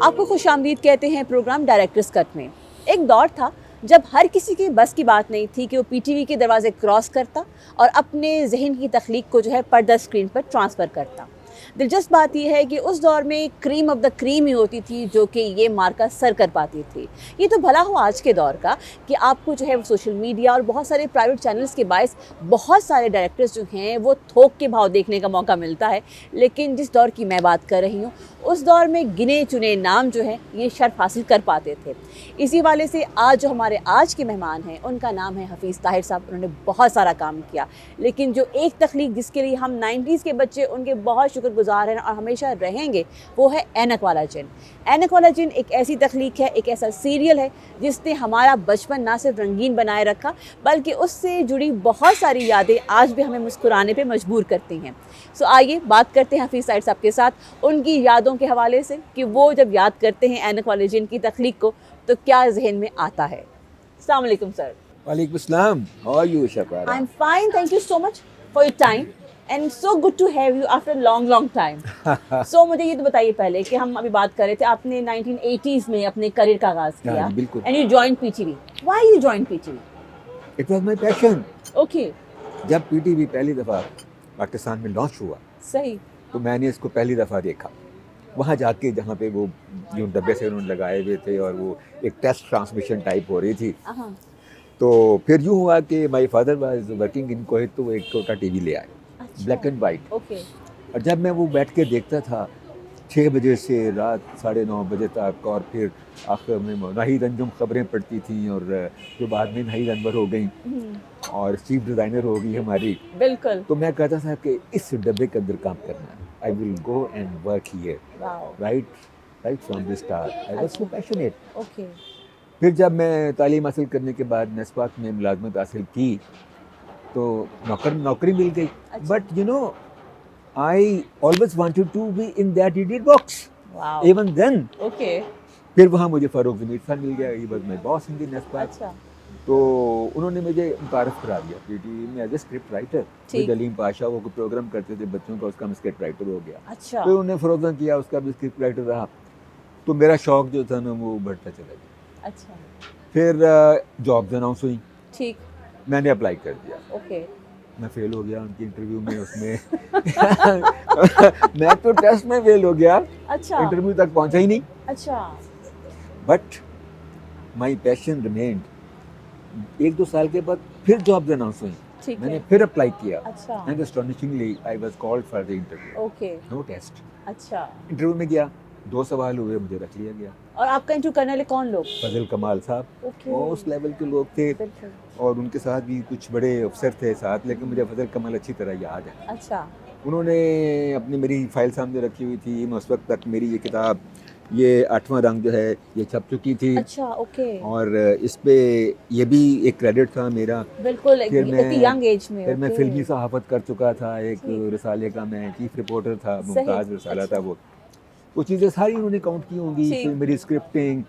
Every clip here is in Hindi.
आपको खुशामदीद कहते हैं प्रोग्राम डायरेक्टर्स कट में। एक दौर था जब हर किसी की बस की बात नहीं थी कि वो पीटीवी के दरवाजे क्रॉस करता और अपने जहन की तख्लीक को जो है पर्दा स्क्रीन पर ट्रांसफ़र करता। दिलचस्प बात यह है कि उस दौर में क्रीम ऑफ द क्रीम ही होती थी जो कि ये मार्का सर कर पाती थी। ये तो भला हो आज के दौर का कि आपको जो है वो सोशल मीडिया और बहुत सारे प्राइवेट चैनल्स के बायस बहुत सारे डायरेक्टर्स जो हैं वो थोक के भाव देखने का मौका मिलता है। लेकिन जिस दौर की मैं बात कर रही हूँ उस दौर में गिने चुने नाम जो हैं ये शर्फ हासिल कर पाते थे। इसी वाले से आज जो हमारे आज के मेहमान हैं उनका नाम है हफीज़ ताहिर साहब। उन्होंने बहुत सारा काम किया, लेकिन जो एक तख्लीक जिसके लिए हम 90s के बच्चे उनके बहुत शुक्रगुजार हैं और हमेशा रहेंगे वो है ऐनक वाला जिन। ऐनक वाला जिन एक ऐसी तख्लीक है, एक ऐसा सीरियल है जिसने हमारा बचपन ना सिर्फ रंगीन बनाए रखा बल्कि उससे जुड़ी बहुत सारी यादें आज भी हमें मुस्कुराने पे मजबूर करती हैं। सो आइए बात करते हैं हफीज़ ताहिर साहब के साथ उनकी यादों के हवाले से कि वो जब याद करते हैं ऐनक वाले जिन की तख्लीक को तो क्या जहन में आता है। अस्सलाम वालेकुम सर। वालेकुम अस्सलाम। How are you Shafara? I am fine, thank you so much for your time and so good to have you after long time. So मुझे ये तो बताइए पहले कि हम अभी बात कर रहे थे आपने 1980s में अपने करियर का आगाज किया and you joined PTV. Why you joined PTV? It was my passion. Okay, जब पीटीवी पहली दफ़ा पाकिस्तान में लॉन्च हुआ सही। तो मैंने इसको पहली दफ़ा देखा। वहाँ जाके जहाँ पे वो जो डब्बे से उन्होंने लगाए हुए थे और वो एक टेस्ट ट्रांसमिशन टाइप हो रही थी, तो फिर यूँ हुआ कि my father was working in Kohat, तो वो एक छोटा टीवी ले आए, ब्लैक एंड वाइट। ओके। और जब मैं वो बैठ के देखता था 6 बजे से रात 9:30 बजे तक, और फिर आखिर में नाहिद अंजुम खबरें पढ़ती थी और जो बाद में नाहिद अनवर हो गई और चीफ डिज़ाइनर हो गई हमारी। बिल्कुल। तो मैं कहता था कि इस डब्बे के अंदर काम करना है, I will go and work here, right from the start I was so passionate. Okay. फिर जब मैं तालीम हासिल करने के बाद नेस्पाक में मुलाजमत हासिल की तो नौकरी मिल गई। But you know I always wanted to be in that idiot box even then. Okay. फिर वहाँ मुझे फ़ारूक ज़मीर खान मिल गया, he was my boss in the NESPAK. अच्छा। तो उन्होंने मुझे मुतारफ़ करा दिया पीटीवी में as a script writer. With Aleem Pasha वो प्रोग्राम करते थे बच्चों का, उसका मैं स्क्रिप्ट राइटर हो गया। अच्छा। फिर उन्होंने फ़रोज़ा किया, उसका भी स्क्रिप्ट राइटर रहा। तो मेरा शौक़ जो था ना वो बढ़ता चला गया। अच्छा। फिर जॉब्स अनाउंस हुई, ठीक। मैंने अप्लाई कर दिया। ओके। मैं फेल हो गया उनकी इंटरव्यू में, उसमें मैं तो टेस्ट में फेल हो गया। अच्छा। इंटरव्यू तक पहुंचा ही नहीं। अच्छा। But my passion remained. 1-2 साल के बाद फिर जॉब्स अनाउंस हुई, मैंने फिर अप्लाई किया। अच्छा। And astonishingly I was called for the interview. Okay. No test. अच्छा। इंटरव्यू में गया, 2 सवाल हुए, मुझे रख लिया गया। और आपका इंटरव्यू करने वाले कौन लोग? फजल कमाल साहब, वो उस लेवल के लोग थे, और उनके साथ भी कुछ बड़े अफसर थे साथ, लेकिन मुझे फजल कमाल अच्छी तरह याद है। अच्छा। उन्होंने अपनी मेरी फाइल सामने रखी हुई थी, मैं उस वक्त तक मेरी ये किताब, ये 8वां रंग जो है ये छप चुकी थी। अच्छा। ओके। और इस पे ये भी एक क्रेडिट था मेरा। बिल्कुल, फिर मैं यंग एज में। फिर मैं फिल्मी सहाफ़त कर चुका था, एक रिसाले का मैं चीफ रिपोर्टर था, मुमताज़ रिसाला था वो चीज़ें सारी उन्होंने काउंट की होंगी। फिर मेरी स्क्रिप्टिंग,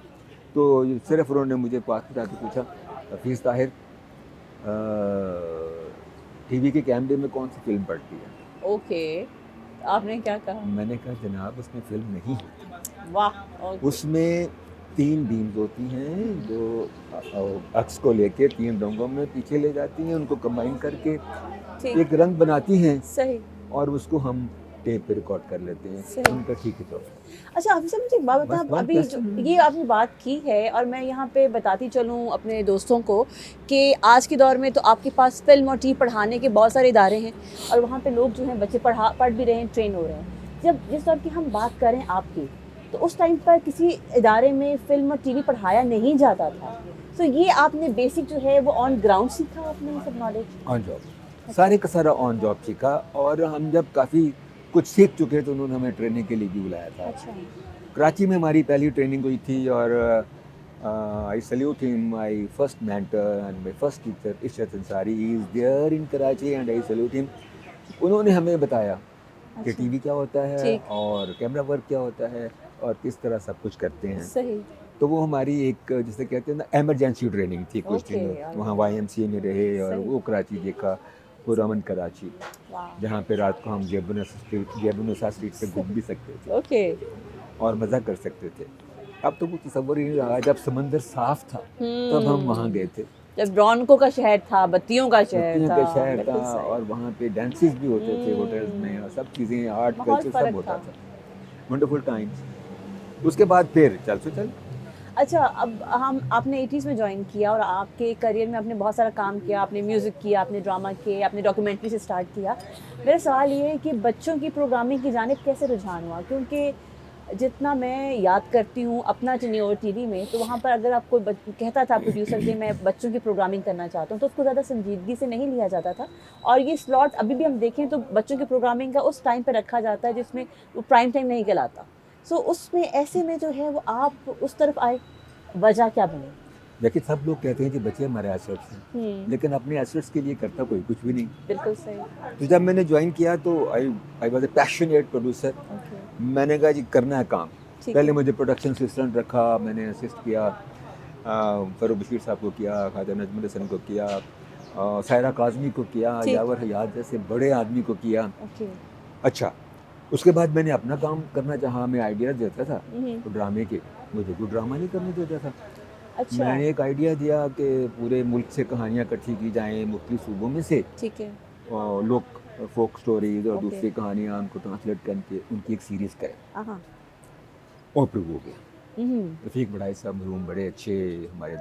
तो सिर्फ उन्होंने मुझे पास बिठा के पूछा, हफीज़ ताहिर टीवी के कैमरे में कौन सी फिल्म पड़ती है? ओके। आपने क्या कहा? मैंने कहा जनाब उसमें फिल्म नहीं होती। वाह। उसमें 3 बीम्स होती हैं जो अक्स को लेके 3 रंगों में पीछे ले जाती हैं, उनको कंबाइन करके एक रंग बनाती हैं। सही। और उसको हम टेप पे रिकॉर्ड कर लेते हैं। उनका ठीक है। तो अच्छा आप मुझे एक बात बताएं, अभी जो ये आपने बात की है और मैं यहाँ पे बताती चलूँ अपने दोस्तों को कि आज के दौर में तो आपके पास फिल्म और टीवी पढ़ाने के बहुत सारे इदारे हैं और वहाँ पे लोग जो हैं बच्चे पढ़ भी रहे हैं, ट्रेन हो रहे हैं। जब जिस दौर की हम बात करें आपकी, तो उस टाइम पर किसी इदारे में फिल्म और टीवी पढ़ाया नहीं जाता था। तो ये आपने बेसिक जो है वो ऑन ग्राउंड सीखा, आपने सब नॉलेज? ऑन जॉब, सारे का सारा ऑन जॉब सीखा। और हम जब काफ़ी कुछ सीख चुके तो उन्होंने हमें ट्रेनिंग के लिए भी बुलाया था। अच्छा। कराची में हमारी पहली ट्रेनिंग हुई थी और I salute him, my first mentor and my first teacher Ishrat Ansari is there in Karachi and I salute him. उन्होंने हमें बताया कि टीवी क्या होता है और कैमरा वर्क क्या होता है और किस तरह सब कुछ करते हैं। सही। तो वो हमारी एक जिसे कहते हैं ना इमरजेंसी ट्रेनिंग थी कुछ दिन। वहाँ YMCA में रहे और वो कराची देखा, पुरअमन कराची, जहाँ पे रात को हम जेबुनसा स्ट्रीट पे घूम भी सकते थे और मज़ा कर सकते थे। अब तो वो तस्वर ही नहीं रहा। जब समंदर साफ था तब हम वहाँ गए थे, जब रौनकों का शहर था, बत्तियों का शहर बत्तियों था, का शहर था, बिल्कुल सही। और वहाँ पे डांसेस भी होते थे होटल्स में, और सब चीज़ें, आर्ट माहौल कल्चर सब फर्क होता था। था। Wonderful times. उसके बाद फिर चल सो चल। अच्छा, अब हम आपने 80s में ज्वाइन किया और आपके करियर में आपने बहुत सारा काम किया, आपने म्यूज़िक किया, आपने ड्रामा किए, आपने डॉक्यूमेंट्री से स्टार्ट किया। मेरा सवाल ये है कि बच्चों की प्रोग्रामिंग की जानिब कैसे रुझान हुआ? क्योंकि जितना मैं याद करती हूँ अपना टेन्योर टीवी में, तो वहाँ पर अगर आप कोई कहता था प्रोड्यूसर कि मैं बच्चों की प्रोग्रामिंग करना चाहता हूँ, तो उसको ज़्यादा संजीदगी से नहीं लिया जाता था। और ये स्लॉट अभी भी हम देखें तो बच्चों की प्रोग्रामिंग का उस टाइम पे रखा जाता है जिसमें वो प्राइम टाइम नहीं कहलाता। सो उसमें ऐसे में जो है वो आप उस तरफ आए, वजह क्या बनी? देखिए, सब लोग कहते हैं कि बच्चे हमारे एसेट्स हैं, लेकिन अपने एसेट्स के लिए करता कोई कुछ भी नहीं। बिल्कुल सही। तो जब मैंने ज्वाइन किया तो I was a passionate producer. Okay, मैंने कहा जी करना है काम। ठीक पहले है। मुझे प्रोडक्शन असिस्टेंट रखा, मैंने असिस्ट किया, फ़रूख बशीर साहब को किया, ख्वाजा नजमुल हसन को किया, सायरा काज़मी को किया, ठीक। यावर हयात जैसे बड़े आदमी को किया। ओके। अच्छा, उसके बाद मैंने अपना काम करना चाहा, मैं आइडियाज़ देता था तो ड्रामे के, मुझे कोई ड्रामा नहीं करने देता था। अच्छा, मैंने एक आइडिया दिया कि पूरे मुल्क से कहानियाँ इकट्ठी की जाएँ, मुख्तलिफ सूबों में से, ठीक है। लोग फोक स्टोरीज और ओके। दूसरी कहानियाँ उनको ट्रांसलेट करके उनकी एक सीरीज़ करें। हाँ। और फिर वो गया। रफ़ीक बड़ाई साहब मरहूम बड़े अच्छे हमारे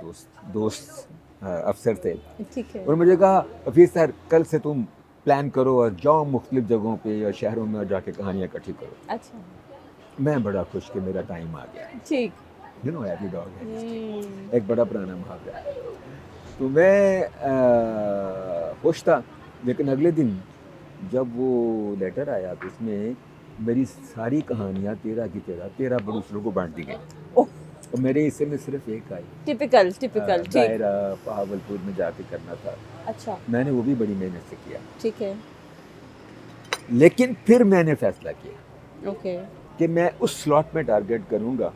दोस्त अफसर थे। ठीक है। और मुझे कहा, हफीज़ सर कल से तुम प्लान करो और जाओ मुख्तलिफ जगहों पे या शहरों में और जाके कहानियाँ इकट्ठी करो। अच्छा, मैं बड़ा खुश कि मेरा टाइम आ गया। ठीक। You know every dog has his day, hmm, एक बड़ा पुराना मुहावरा है। तो मैं खुश था, लेकिन अगले दिन जब वो लेटर आया तो उसमें मेरी सारी कहानियाँ 13 प्रोड्यूसरों को बांट दी गई, ओह, और मेरे हिस्से में सिर्फ एक आई। टिपिकल, टिपिकल, ठीक। दायरा बहावलपुर में जाके करना था। अच्छा, मैंने वो भी बड़ी मेहनत से किया, ठीक है। लेकिन फिर मैंने फैसला किया ओके, कि मैं उस स्लॉट में टारगेट करूँगा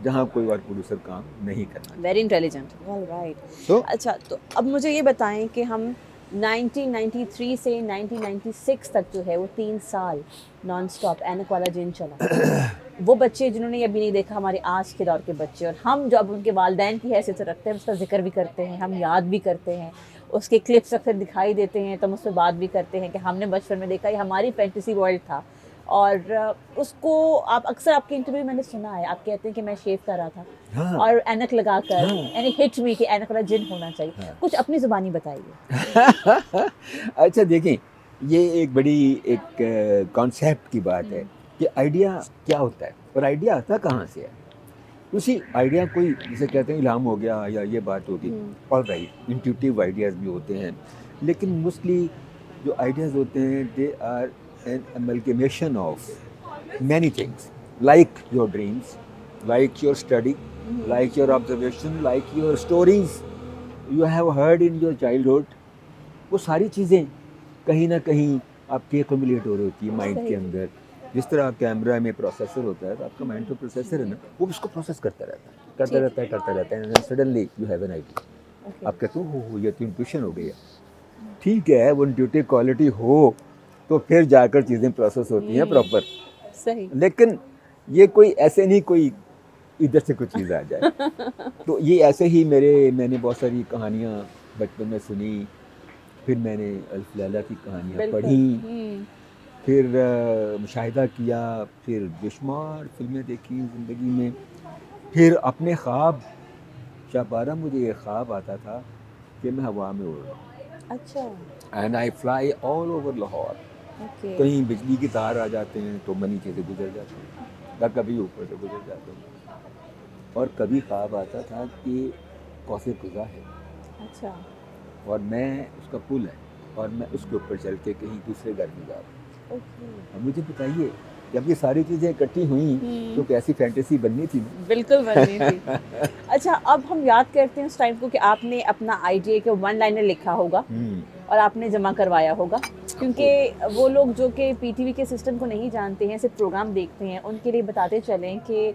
जहाँ कोई और प्रोड्यूसर काम नहीं करना। Very intelligent, all right. तो अच्छा, तो अब मुझे ये बताएं कि हम 1993 से 1996 तक जो है वो 3 साल नॉन स्टॉप ऐनक वाला जिन चला। वो बच्चे जिन्होंने ये अभी नहीं देखा, हमारे आज के दौर के बच्चे, और हम जो अब उनके वालिदैन की हैसियत से रखते हैं, उसका जिक्र भी करते हैं, हम याद भी करते हैं, उसके क्लिप्स अक्सर दिखाई देते हैं, तो हम उस पर बात भी करते हैं कि हमने बचपन में देखा, ये हमारी फैंटेसी वर्ल्ड था। और उसको आप अक्सर आपके इंटरव्यू में मैंने सुना है, आप कहते हैं कि मैं शेव कर रहा था हाँ, और ऐनक लगाकर, हाँ। यानी हिट मी कि ऐनक वाला जिन होना चाहिए। हाँ। कुछ अपनी ज़ुबानी बताइए। अच्छा देखिए, ये एक बड़ी एक कॉन्सेप्ट की बात है कि आइडिया क्या होता है और आइडिया आता कहाँ से है। उसी आइडिया कोई जिसे कहते हैं इल्हाम हो गया या ये बात होगी, और राइट इंट्यूटिव आइडियाज़ भी होते हैं, लेकिन मोस्टली जो आइडियाज़ होते हैं they are an amalgamation of many things, like your dreams, like your study, like your observation, like your stories you have heard in your childhood. वो सारी चीज़ें कहीं ना कहीं आपके एक्युमुलेट हो रही होती है माइंड के अंदर। जिस तरह कैमरा में प्रोसेसर होता है, तो आपका माइंड तो प्रोसेसर है ना, वो उसको प्रोसेस करता रहता है and suddenly you have an idea. आप कहते हो ये तो इंट्यूशन हो गई है। ठीक है, वो इंट्यूटिव क्वालिटी हो तो फिर जाकर चीज़ें प्रोसेस होती हैं प्रॉपर, सही। लेकिन ये कोई ऐसे नहीं कोई इधर से कुछ चीज़ आ जाए। तो ये ऐसे ही मैंने बहुत सारी कहानियाँ बचपन में सुनी, फिर मैंने अल्फ लैला की कहानियाँ पढ़ी, फिर मुशाहिदा किया, फिर बेशुमार फिल्में देखी ज़िंदगी में, फिर अपने ख्वाब शाहबारा, मुझे ये ख्वाब आता था कि मैं हवा में उड़ रहा हूँ। अच्छा, and I fly all over Lahore. Okay. कहीं बिजली की तार आ जाते हैं तो मैं नीचे से गुजर जाता हूँ, या कभी ऊपर से गुजर जाता हूँ, और कभी ख्वाब आता था कि कौसे कुज़ा है अच्छा, और मैं उसका पुल है और मैं उसके ऊपर चल के कहीं दूसरे घर में जा रहा हूँ। ओके। अब मुझे बताइए, जब ये सारी चीज़ें इकट्ठी हुई तो कैसी फैंटेसी बननी थी ना। बिल्कुल बननी थी। अच्छा, अब हम याद करते हैं उस टाइम को कि आपने अपना आइडिया के वन लाइनर लिखा होगा और आपने जमा करवाया होगा, क्योंकि वो लोग जो कि पीटीवी के सिस्टम को नहीं जानते हैं, सिर्फ प्रोग्राम देखते हैं, उनके लिए बताते चलें कि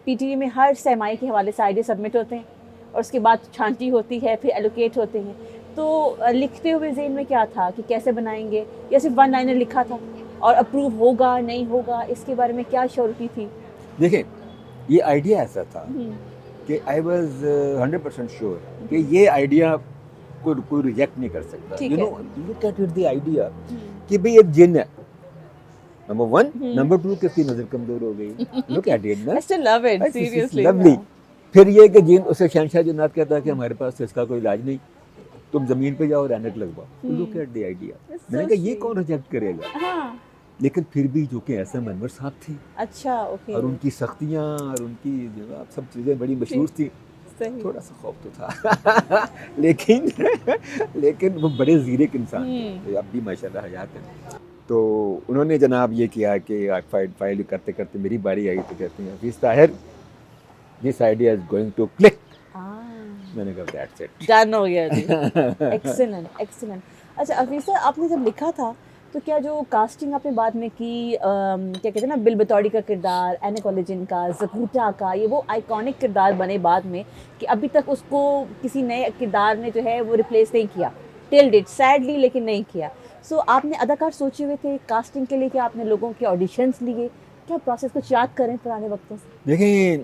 पीटीवी में हर सहमाई के हवाले से आइडिया सबमिट होते हैं और उसके बाद छांटी होती है, फिर एलोकेट होते हैं। तो लिखते हुए ज़हन में क्या था कि कैसे बनाएंगे, या सिर्फ वन लाइनर लिखा था और अप्रूव होगा नहीं होगा, इसके बारे में क्या श्योरिटी थी? देखिए, ये आइडिया ऐसा था कि आई वॉज 100% श्योर कि ये आइडिया को कोई रिजेक्ट नहीं कर सकता. ठीक यू है. No look at it the idea कि भाई एक जिन है, नंबर 1. नंबर 2 किसकी नजर कमजोर हो गई. लुक एट इट ना. I still love it, seriously. Lovely. फिर ये कि जिन उसे शहंशाह जिन्नात कहता है कि हमारे पास तो इसका कोई इलाज नहीं, तुम जमीन पे जाओ और ऐनक लगवाओ. Look at the idea. That's मैंने so कहा ये sweet. कौन रिजेक्ट करेगा. हाँ. लेकिन फिर भी जो कि एस एम अनवर साहब थे अच्छा, ओके. और उनकी सख्तियाँ और उनकी जो आप सब चीज़ें बड़ी मशहूर थी. सही. थोड़ा सा खौफ तो था लेकिन वो बड़े ज़ीरक इंसान थे, अब भी माशाल्लाह हयात हैं. तो उन्होंने जनाब ये किया कि फाइल करते करते मेरी बारी आई तो कहते हैं Hafeez Tahir this idea is going to click. मैंने कहा दैट्स इट. डन हो गया जी. Excellent, excellent. अच्छा हफीज़ सर, आपने जब लिखा था तो क्या जो कास्टिंग आपने बाद में की, क्या कहते हैं ना, बिल बतौरी का किरदार, एना कॉलेजन का, ज़कूटा का, ये वो आइकॉनिक किरदार बने बाद में कि अभी तक उसको किसी नए किरदार ने जो है वो रिप्लेस नहीं किया टिल डेट, सैडली, लेकिन नहीं किया. सो आपने अदाकार सोचे हुए थे कास्टिंग के लिए कि आपने लोगों के ऑडिशंस लिए, क्या प्रोसेस कुछ याद करें पुराने वक्तों से? देखिए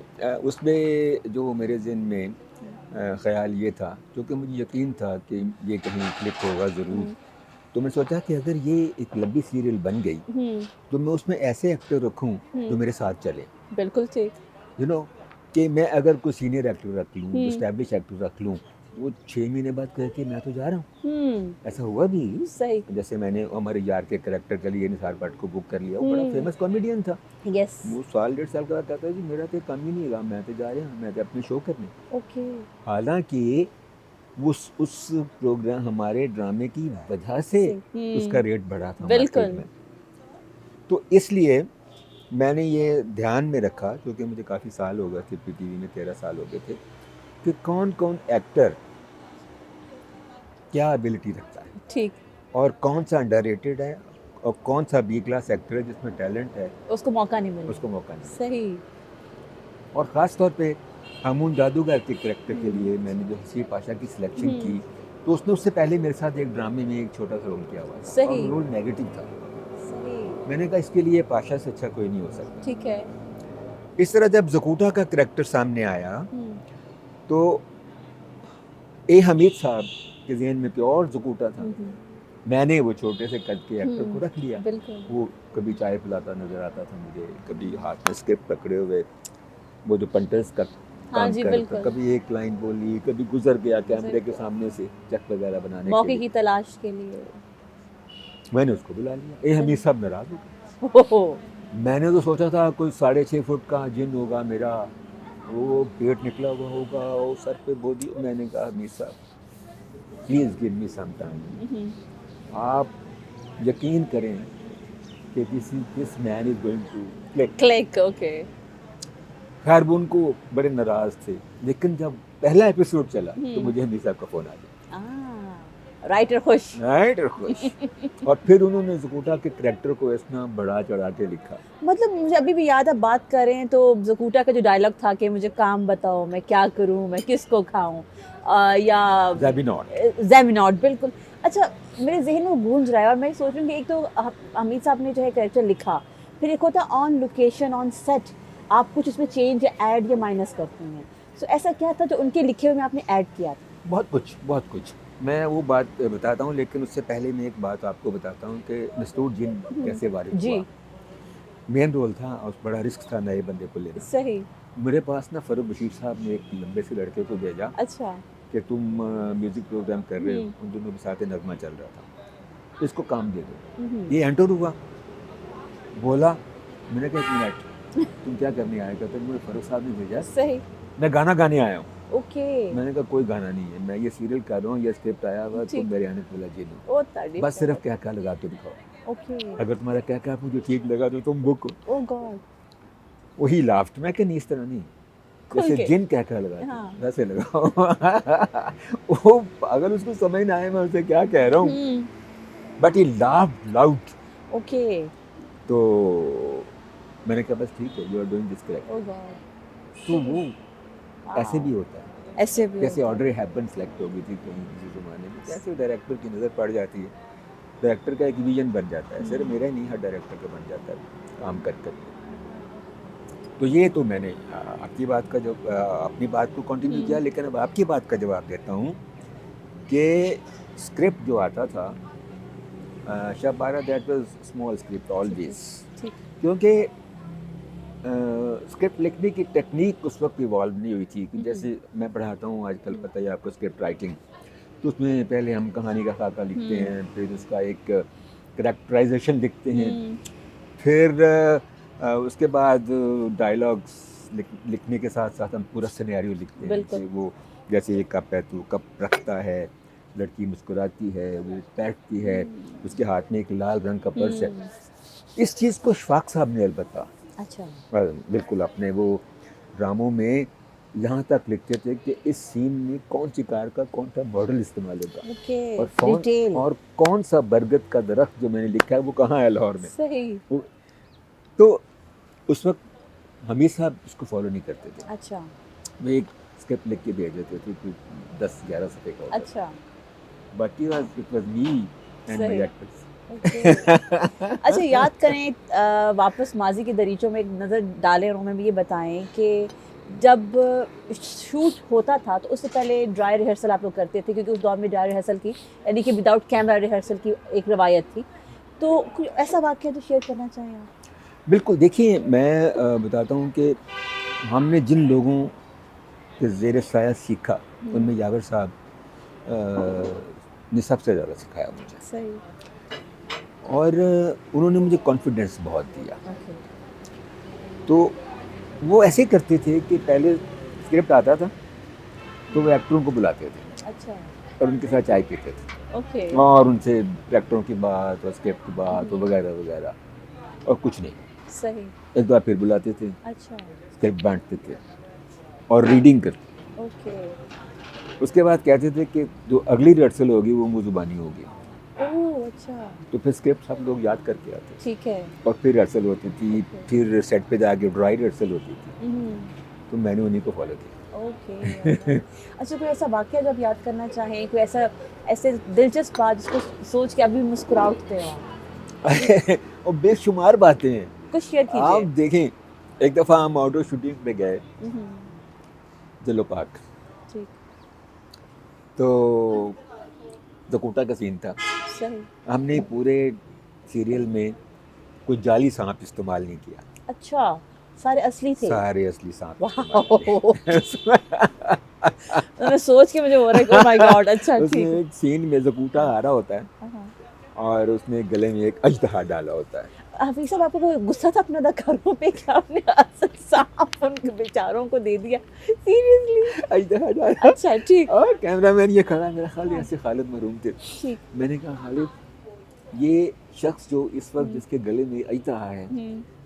उसमें जो मेरे ज़हन में ख़्याल ये था, क्योंकि मुझे यकीन था कि ये कहीं क्लिक होगा ज़रूर, तो मैं सोचा कि अगर ये एक लंबी सीरियल बन गई तो मैं उसमें ऐसे एक्टर रखूं जो मेरे साथ चले. बिल्कुल ठीक. यू नो कि मैं अगर कोई सीनियर एक्टर रख लूँ, एस्टैब्लिश एक्टर रख लूँ, वो 6 महीने बाद कहे कि मैं तो जा रहा हूँ. ऐसा हुआ भी. सही. जैसे मैंने हमारे यार के कैरेक्टर के लिए निसार भट्ट को बुक कर लिया. वो बड़ा फेमस कॉमेडियन था. यस. वो साल 1.5 साल का कहता है जी मेरा तो काम ही नहीं रहा, मैं तो जा रहा हूँ, मैं तो अपनी शो करने. ओके. हालांकि उस प्रोग्राम हमारे ड्रामे की वजह से उसका रेट बढ़ा था बिल्कुल मार्केट में. तो इसलिए मैंने ये ध्यान में रखा, क्योंकि मुझे काफ़ी साल हो गए थे पीटीवी में, 13 साल हो गए थे, कि कौन कौन एक्टर क्या एबिलिटी रखता है. ठीक. और कौन सा अंडररेटेड है और कौन सा बी क्लास एक्टर है जिसमें टैलेंट है, उसको मौका नहीं मिला. उसको मौका नहीं. सही. और ख़ास तौर पे हामून जादूगर के कैरेक्टर के लिए मैंने जो हसीर पाशा की सिलेक्शन की, तो उसने उससे पहले मेरे साथ एक ड्रामे में एक छोटा सा रोल किया हुआ था. सही. और रोल नेगेटिव था. सही. मैंने कहा इसके लिए पाशा से अच्छा कोई नहीं हो सकता. ठीक है. इस तरह जब ज़कूटा का कैरेक्टर सामने आया तो ए हमीद साहब के जहन में प्योर ज़कूटा था. मैंने वो छोटे से कद के एक्टर को रख लिया. बिल्कुल. वो कभी चाय पिलाता नजर आता था मुझे, कभी हाथ में स्क्रिप्ट पकड़े हुए वो जो पंटर्स का काम जी, कर, बिल्कुल. कभी एक लाइन बोली, कभी गुजर गया कैमरे के सामने से चक वगैरह बनाने मौके के लिए. की तलाश के लिए. मैंने उसको बुला लिया. ए हमीद साहब नाराज हो गए. ओहो. मैंने तो सोचा था कोई 6.5 फुट का जिन होगा मेरा, वो पेट निकला हुआ होगा और सर पे बोधी. मैंने कहा हमीद साहब please give me some time, आप यकीन करें कि this man is going to click. Click. Okay. खैर वो उनको बड़े नाराज थे, लेकिन जब पहला एपिसोड चला तो मुझे हमीद साहब का फ़ोन आ गया. राइटर खुश. राइटर खुश. और फिर उन्होंने ज़कूटा के करैक्टर को इतना बढ़ा चढ़ा के लिखा. मतलब मुझे अभी भी याद है, बात करें तो ज़कूटा का जो डायलॉग था कि मुझे काम बताओ, मैं क्या करूं, मैं किसको खाऊं, या ज़ेमिनॉट. बिल्कुल. अच्छा मेरे जहन में गूंज रहा है और मैं सोच रही हूँ कि एक तो हमीद साहब ने जो है कैरेक्टर लिखा, फिर एक होता है ऑन लोकेशन ऑन सेट आप कुछ उसमें चेंज या ऐड या माइनस करते हैं. सो ऐसा क्या था जो उनके लिखे हुए में आपने ऐड किया था? बहुत कुछ मैं वो बात बताता हूँ, लेकिन उससे पहले मैं एक बात आपको बताता हूँ कि मस्तूर जिन कैसे वारिद हुआ. मेन रोल था और बड़ा रिस्क था नए बंदे को लेना. सही. मेरे पास ना फरूक बशीर साहब ने एक लंबे से लड़के को भेजा. अच्छा. कि तुम म्यूज़िक प्रोग्राम कर रहे हो, उन दोनों के साथ नगमा चल रहा था, इसको काम दे दो. ये एंटर हुआ, बोला, मैंने कहा 1 मिनट तुम क्या करने आए? कहते मुझे फरूक साहब ने भेजा. सही. मैं गाना गाने आया हूँ. ओके. मैंने कहा कोई गाना नहीं है, मैं ये सीरियल कर रहा हूँ, ये स्क्रिप्ट आया हुआ, तुम मेरे आने वाला जी नहीं, बस सिर्फ क्या क्या लगा के दिखाओ. ओके. अगर तुम्हारा क्या क्या मुझे ठीक लगा तो तुम बुक. ओह गॉड. वही लाफ्ट. मैं कहीं इस तरह नहीं, जैसे जिन क्या क्या लगा वैसे लगाओ. वो अगर उसको समझ ना आए मैं उसे क्या कह रहा हूँ, but he laughed loud. Okay. तो मैंने कहा बस ठीक है, you are doing this correct. Oh God. तो वो ऐसे भी होता है. ऐसे भी जैसे ऑड्रे हेपबर्न सेलेक्ट हो गई थी कहीं किसी ज़माने में, कैसे डायरेक्टर की नज़र पड़ जाती है, डायरेक्टर का एक विजन बन जाता है. सिर्फ मेरा ही नहीं, हर डायरेक्टर का बन जाता है काम कर कर. तो ये तो मैंने आपकी बात का जब अपनी बात को कंटिन्यू किया, लेकिन अब आपकी बात का जवाब देता हूँ कि स्क्रिप्ट जो आता था Shabara, that was small script always, ठीक। क्योंकि स्क्रिप्ट लिखने की टेक्निक उस वक्त इवॉल्व नहीं हुई थी। जैसे मैं पढ़ाता हूँ आजकल, पता है आपको, स्क्रिप्ट राइटिंग, तो उसमें पहले हम कहानी का खाका लिखते हैं, फिर उसका एक करेक्टराइजेशन लिखते हैं, फिर उसके बाद डायलॉग्स लिखने के साथ साथ हम पूरा सिनेरियो लिखते हैं कि वो जैसे ये कप है तो कप रखता है, लड़की मुस्कुराती है, वो बैठती है, उसके हाथ में एक लाल रंग का पर्स है। इस चीज़ को शफाक साहब ने अलबत्ता अच्छा बिल्कुल अपने वो ड्रामों में यहाँ तक लिखते थे कि इस सीन में कौन सी कार का कौन सा मॉडल इस्तेमाल होगा, और कौन सा बरगद का दरख्त जो मैंने लिखा है वो कहाँ है लाहौर में। सही। तो उस वक्त हमीद साहब इसको फॉलो नहीं करते थे। अच्छा। वो एक स्क्रिप्ट लिख के भेज देते थे कि 10-11 सफ़े का होता। अच्छा। But it was me and my actors. अच्छा, याद करें, वापस माजी के दरीचों में एक नज़र डालें और हमें भी ये बताएं कि जब शूट होता था तो उससे पहले ड्राई रिहर्सल आप लोग करते थे, क्योंकि उस दौर में ड्राई रिहर्सल की, यानी कि विदाउट कैमरा रिहर्सल की एक रवायत थी। तो कुछ ऐसा वाक़या जो शेयर करना चाहें आप? बिल्कुल, देखिए मैं बताता हूँ कि हमने जिन लोगों के ज़ेर साया सीखा उनमें यावर साहब ने सबसे ज़्यादा सिखाया मुझे। सही। और उन्होंने मुझे कॉन्फिडेंस बहुत दिया। तो वो ऐसे करते थे कि पहले स्क्रिप्ट आता था तो वो एक्टरों को बुलाते थे। अच्छा। और उनके साथ चाय पीते थे। ओके। और उनसे एक्टरों की बात और स्क्रिप्ट की बात वगैरह वगैरह, और कुछ नहीं। सही। एक बार फिर बुलाते थे। अच्छा। स्क्रिप्ट बांटते थे और रीडिंग करते। ओके। उसके बाद कहते थे कि जो अगली रिहर्सल होगी वो मुँह ज़ुबानी होगी। ओह अच्छा। तो फिर स्क्रिप्ट सब लोग याद करके आते थे। ठीक है। और फिर रिहर्सल होती थी, फिर सेट पे जाके ड्राई रिहर्सल होती थी। तो मैंने उन्हीं को फॉलो किया। ओके। अच्छा, कोई ऐसा वाक़या जब याद करना चाहें, कोई ऐसे दिलचस्प बात जिसको सोच के अभी मुस्कुरा उठते हो आप? और बेशुमार बातें हैं। कुछ शेयर कीजिए। आप देखें, एक दफ़ा हम आउटडोर शूटिंग पे गए जलो पार्क। ठीक। तो दकोटा का सीन था। सही। हमने पूरे सीरियल में कोई जाली सांप इस्तेमाल नहीं किया। अच्छा, सारे असली थे। सारे असली सांप वाओ। मैं सोच के मुझे हो रहा है, ओह माय गॉड। अच्छा ठीक। उसमें एक सीन में जकूटा आ रहा होता है और उसने गले में एक अजदहा डाला होता है। हफीज़ साहब, आपको कोई गुस्सा था अपने अदाकारों पे कि आपने असल सांप उनके बेचारों को दे दिया? सीरियसली? अजदहा डाला। अच्छा ठीक। और कैमरामैन ये खड़ा, मेरा ख्याल ऐसे खालिद मरूम थे। ठीक। मैंने कहा, खालिद, ये शख्स जो इस वक्त जिसके गले में अजदहा है,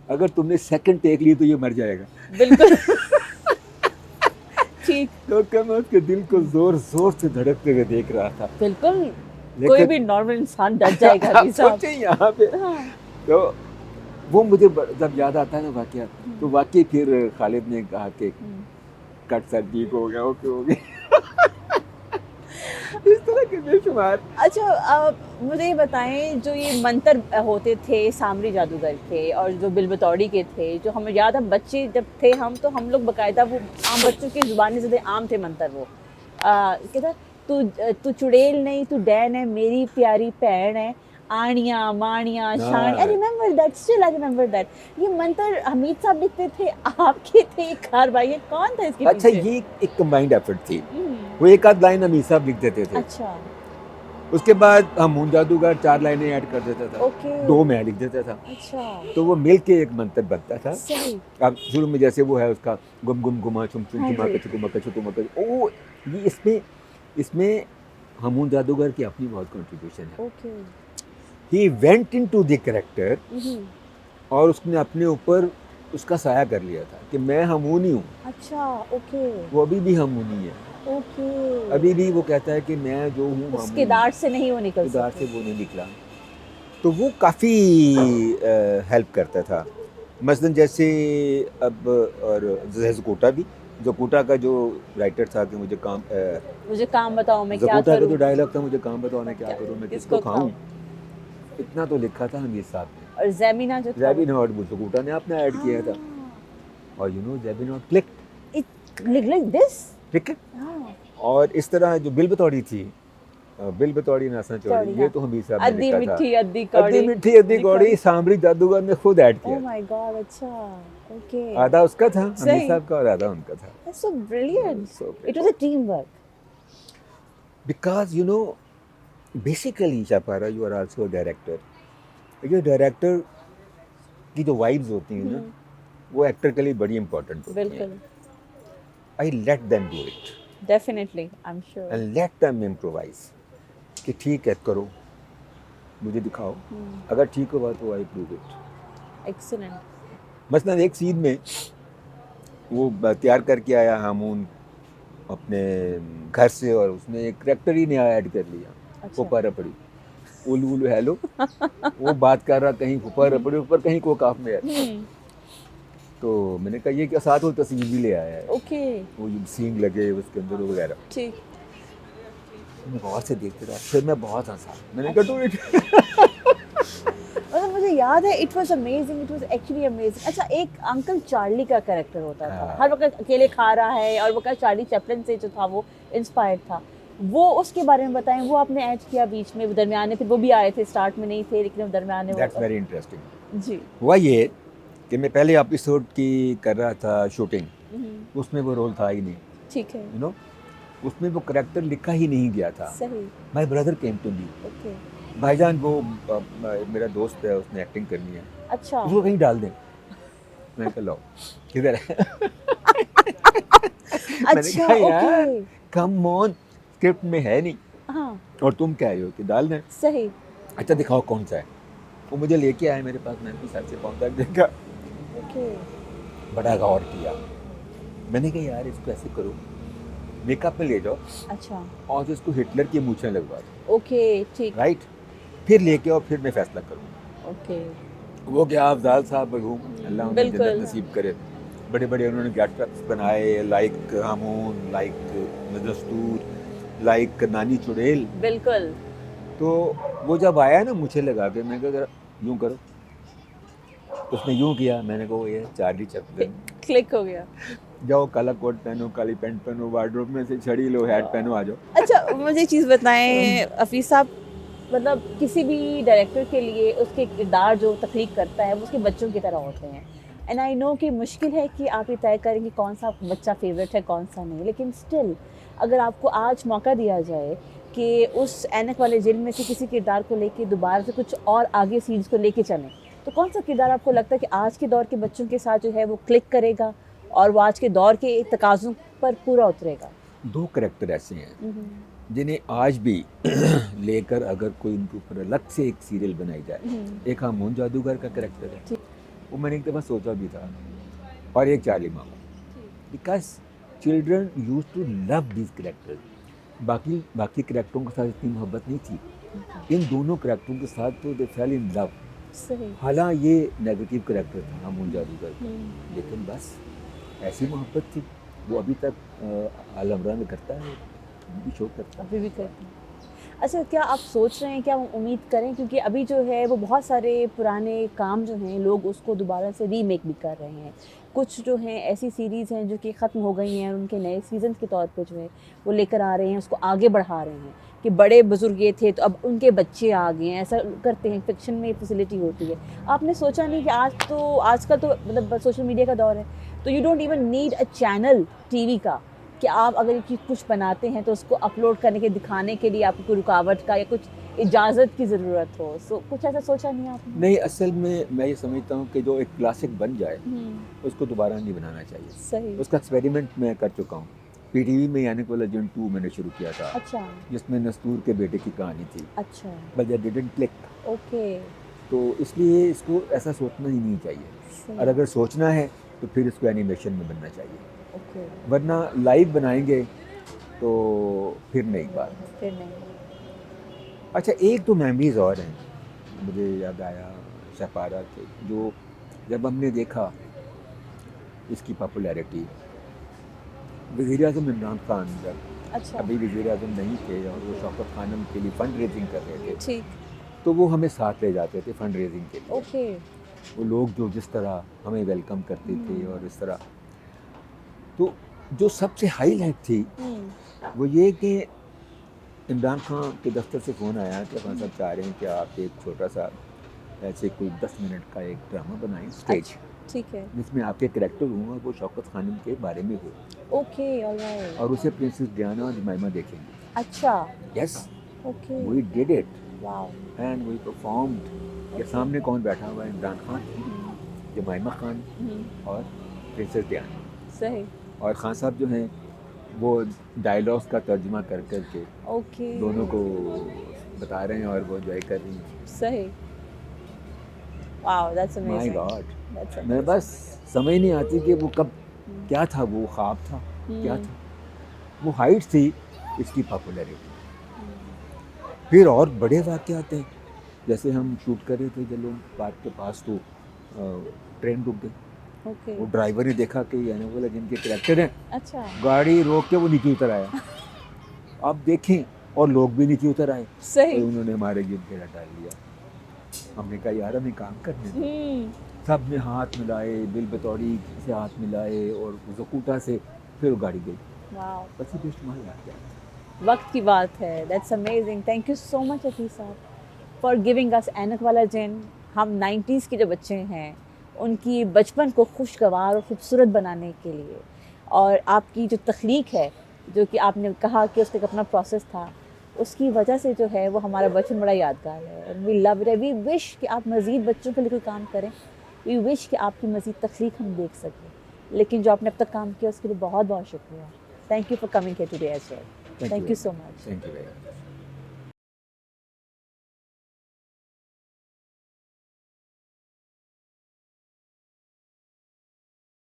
अगर तुमने सेकंड टेक ली तो ये मर जाएगा। बिल्कुल। ठीक। तो मैं उसके दिल को जोर जोर से धड़कते हुए देख रहा था। बिल्कुल, कोई भी नॉर्मल इंसान डर जाएगा। सोचें यहाँ पे। तो वो मुझे जब याद आता है ना वाकया, तो वाकई फिर खालिद ने कहा कि कट सर, ठीक हो गया, ओके हो गया। इस तरह के बेशुमार। अच्छा, मुझे ये बताएं, जो ये मंत्र होते थे सामरी जादूगर के और जो बिलबतौड़ी के थे, जो हमें याद है बच्चे जब थे हम, तो हम लोग बाकायदा वो आम बच्चों की ज़ुबानी से आम थे मंत्र। वो कहता, तू चुड़ैल नहीं, तू डैन है, मेरी प्यारी भैन है, आनिया मानिया शान। I remember that, still I remember that. ये मंत्र हमीद साहब लिखते थे, आपके थे कारवाई, कौन था इसके अच्छा, पीछे? ये एक कंबाइंड एफर्ट थी। वो एक आध लाइन हमीद साहब लिख देते थे। अच्छा। उसके बाद हम जादूगर 4 लाइनें ऐड कर देता था। ओके। 2 मैं लिख देता था। अच्छा। तो वो मिल के एक मंत्र बनता था। सही। अब शुरू में जैसे वो है उसका गुम गुम गुमा चुम चुम चुमा कचुकुमा कचुकुमा कच, ओ ये इसमें हमून जादूगर की अपनी बहुत कंट्रीब्यूशन है। Okay. He went into the character और उसने अपने ऊपर उसका साया कर लिया था कि मैं हमूनी हूँ। अच्छा। ओके। वो अभी भी हमूनी है। ओके। अभी भी वो कहता है कि मैं जो हूँ उसके दाढ़ से नहीं वो निकल दाढ़ से सकते। वो नहीं निकला। तो वो काफ़ी हेल्प करता था। मसलन जैसे अब और ज़कोटा भी, ज़कोटा का जो राइटर था कि मुझे काम बताओ मैं क्या ज़कोटा का करूं। जो डायलॉग था, मुझे काम बताओ मैं क्या करूं, मैं किसको खाऊं, इतना तो लिखा था हमीद साहब ने। और ज़ैमिना जो था, ज़ैमिना और ज़कोटा ने अपना ऐड किया था। और you know they have not clicked, It like this? ठीक है। हाँ, और इस तरह जो बिल बतौड़ी थी, बिल बतौड़ी नासा चौड़ी, चौड़ी, ये हाँ। तो हमीद साहब ने अद्दी लिखा था। मिठी अद्दी कौड़ी। अद्दी मिठी अद्दी कौड़ी सांभरी जादूगर ने खुद ऐड Oh किया। my God, अच्छा, okay. आधा उसका था हमीद सही। साहब का और आधा उनका था। That's so brilliant. So It was a teamwork. Because you know basically Shapara you are also director. ये डायरेक्टर की जो वाइब्स होती हैं ना, वो एक्टर के लिए बड़ी इंपॉर्टेंट होती हैं। बिल्कुल, I let them do it definitely, I'm sure. And let them improvise कि ठीक है करो, मुझे दिखाओ, अगर ठीक हुआ तो आई प्रूव इट। Excellent. मसलन एक सीन में वो तैयार करके आया हामून अपने घर से, और उसने एक करेक्टर ही नया ऐड कर लिया, अच्छा। फुफा रपड़ी, उलू उलू हेलो। वो बात कर रहा कहीं फुफा रपड़ी ऊपर, कहीं को काफ में है। तो मैंने कहा ये क्या साथ वो तस्वीर भी ले आया है, Okay, वो सींग लगे उसके अंदर वगैरह। ठीक। मैं गौर से देखते रहा, फिर मैं बहुत हंसा, मैंने कहा डू इट। मतलब मुझे याद है, it was amazing, it was actually amazing. अच्छा, एक अंकल चार्ली का कैरेक्टर होता था, हाँ। हर वक्त अकेले खा रहा है, और वो का चार्ली चैपलिन से जो था वो इंस्पायर्ड था। वो उसके बारे में बताएं, वो आपने ऐड किया बीच में, वो दरमियाने थे, वो भी आए थे, स्टार्ट में नहीं थे लेकिन वो दरमियाने दैट्स वो। Very interesting. जी। हुआ ये कि मैं पहले एपिसोड की कर रहा था शूटिंग, हम्म, उसमें वो रोल था ही नहीं, ठीक है, यू नो, उसमें वो करेक्टर लिखा ही नहीं गया था। सही, my brother came to me, okay, भाईजान वो मेरा दोस्त है, उसने एक्टिंग करनी है, अच्छा, उसको कहीं डाल दें। मैंने कहा लो किधर है। मैंने अच्छा, कहा यार ओके, कम ऑन, स्क्रिप्ट में है नहीं हाँ, और तुम कह रहे हो कि डाल दें। सही, अच्छा दिखाओ कौन सा है। वो मुझे लेके आया मेरे पास, मैंने सर से कॉन्टैक्ट देखा, ओके, बड़ा गौर किया। मैंने कहा यार इसको ऐसे करो, मेकअप में ले जाओ अच्छा, और इसको हिटलर की मूछें लगवा दो, ओके, ठीक, राइट, फिर लेके आओ, फिर मैं फैसला करूँगा। ओके, वो क्या अफजाल साहब मरहूम, अल्लाह उन्हें बिल्कुल। जन्नत नसीब करे, बड़े बड़े उन्होंने गेटअप्स बनाए, लाइक हामून, लाइक दस्तूर, लाइक नानी चुड़ैल। बिल्कुल, तो वो जब आया ना मुझे लगा के, मैं कहा जरा यूँ करो, उसने यूँ किया, मैंने कहा ये चार्ली चैपलिन, क्लिक हो गया। जाओ काला कोट पहनो, काली पैंट पहनो, वार्डरोब में से छड़ी लो, हैट पहनो, आ जाओ। अच्छा, मुझे एक चीज़ बताएं हफीज़ साहब, मतलब किसी भी डायरेक्टर के लिए उसके किरदार जो तख्लीक करता है वो उसके बच्चों की तरह होते हैं। एंड आई नो कि मुश्किल है कि आप ये तय करें कि कौन सा बच्चा फेवरेट है कौन सा नहीं, लेकिन स्टिल अगर आपको आज मौका दिया जाए कि उस ऐनक वाले जेल में से किसी किरदार को लेके दोबारा से कुछ और आगे सीन्स को लेके चलें, तो कौन सा किरदार आपको लगता है कि आज के दौर के बच्चों के साथ जो है वो क्लिक करेगा और वो आज के दौर के तकाज़ों पर पूरा उतरेगा? दो करेक्टर ऐसे हैं जिन्हें आज भी लेकर अगर कोई उनके ऊपर अलग से एक सीरियल बनाई जाए, एक हामून जादूगर का करेक्टर है, ठीक। वो मैंने एक दफ़ा सोचा भी था, और एक चार्ली मामा, because children use to love these characters. बाकी करेक्टरों के साथ इतनी मोहब्बत नहीं थी, इन दोनों करेक्टरों के साथ तो दे फेल इन लव। सही, हालांकि ये नेगेटिव करेक्टर था हामून जादूगर का, लेकिन बस ऐसी मोहब्बत थी, वो अभी तक आलमरा में करता है, भी शो करता है। अभी भी करते हैं। अच्छा, क्या आप सोच रहे हैं, क्या हम उम्मीद करें, क्योंकि अभी जो है वो बहुत सारे पुराने काम जो हैं लोग उसको दोबारा से रीमेक भी कर रहे हैं, कुछ जो हैं ऐसी सीरीज़ हैं जो कि ख़त्म हो गई हैं, उनके नए सीजन के तौर पे जो है वो लेकर आ रहे हैं, उसको आगे बढ़ा रहे हैं कि बड़े बुजुर्ग ये थे तो अब उनके बच्चे आ गए हैं, ऐसा करते हैं, फिक्शन में फैसिलिटी होती है। आपने सोचा नहीं कि आज का तो मतलब सोशल मीडिया का दौर है, तो you don't even need a channel TV का कि आप अगर ये कुछ बनाते हैं तो उसको अपलोड करने के दिखाने के लिए आपको कोई रुकावट का या कुछ इजाज़त की ज़रूरत हो, सो कुछ ऐसा सोचा नहीं आपने? नहीं, असल में मैं ये समझता हूँ कि जो एक क्लासिक बन जाए उसको दोबारा नहीं बनाना चाहिए। सही, उसका एक्सपेरिमेंट मैं कर चुका हूँ। पीटीवी में यानी को लेजेंड 2 मैंने शुरू किया था, अच्छा, जिसमें नस्तूर के बेटे की कहानी थी, अच्छा, but that didn't click. Okay, तो इसलिए इसको ऐसा सोचना ही नहीं चाहिए, सही, और अगर सोचना है तो फिर इसको एनिमेशन में बनना चाहिए, ओके, वरना लाइव बनाएंगे तो फिर नहीं बात। फिर नहीं, अच्छा, एक तो मेमोरीज और हैं, मुझे याद आया शपारा के, जो जब हमने देखा इसकी पॉपुलैरिटी, वज़ीर आज़म इमरान खान जब अच्छा, अभी वज़ीर आज़म नहीं थे और वो शौकत खानम के लिए फ़ंड रेजिंग कर रहे थे, ठीक, तो वो हमें साथ ले जाते थे फ़ंड रेजिंग के लिए। ओके, वो लोग जो जिस तरह हमें वेलकम करते थे और इस तरह, तो जो सबसे हाईलाइट थी वो ये कि इमरान खान के दफ्तर से फ़ोन आया कि खान साहब चाह रहे हैं कि आप एक छोटा सा ऐसे कोई 10 मिनट का एक ड्रामा बनाएं स्टेज, ठीक है, जिसमें आपके करैक्टर हों और वो शौकत खानम के बारे में हो, ओके, ऑलराइट, और उसे प्रिंसेस डियाना और जमाइमा देखेंगे। अच्छा, yes, okay, we did it wow, and we performed. के सामने कौन बैठा हुआ है? इमरान खान, जमाइमा खान और प्रिंसेस डियाना। सही, और खान साहब जो हैं वो डायलॉग्स का तर्जुमा कर कर के ओके, दोनों को बता रहे हैं और वो एंजॉय कर रही हैं। सही, wow, that's my amazing, God, that's मैं अमेजिंग, बस समझ नहीं आती कि वो कब, क्या था वो, ख्वाब था क्या था? वो हाइट थी इसकी पॉपुलैरिटी। फिर और बड़े वाक़यात हैं, जैसे हम शूट कर रहे थे जलोन पार्क के पास, तो ट्रेन रुक गई। ओके, वो ड्राइवर ने देखा कि यानी बोला जिनके करैक्टर हैं, अच्छा, गाड़ी रोक के वो नीचे उतर आया। आप देखें, और लोग भी नीचे उतर आए, सही, और उन्होंने हमारे गिर घेरा डाल लिया। हमने कहा यार हमें काम करने दो। हम्म, सब ने हाथ मिलाए, बिल बतौरी से हाथ मिलाए और जकूटा से, फिर वो गाड़ी गई। वाओ, बस ये इस्तेमाल आ गया। वक्त की बात है, that's amazing, thank you so much Atiq साहब फॉर गिविंग अस ऐनक वाला जिन। हम 90s के जो बच्चे हैं उनकी बचपन को खुशगवार और खूबसूरत बनाने के लिए, और आपकी जो तख्लीक है, जो कि आपने कहा कि उसका एक अपना प्रोसेस था, उसकी वजह से जो है वो हमारा बचपन बड़ा यादगार है। और we love it, we wish कि आप मज़ीद बच्चों के लिए कोई काम करें, वी विश कि आपकी मज़ीद तख्लीक हम देख सकें। लेकिन जो आपने अब तक काम किया उसके लिए बहुत बहुत शुक्रिया। Thank you for coming here today as well. Thank you so much. Thank you very much.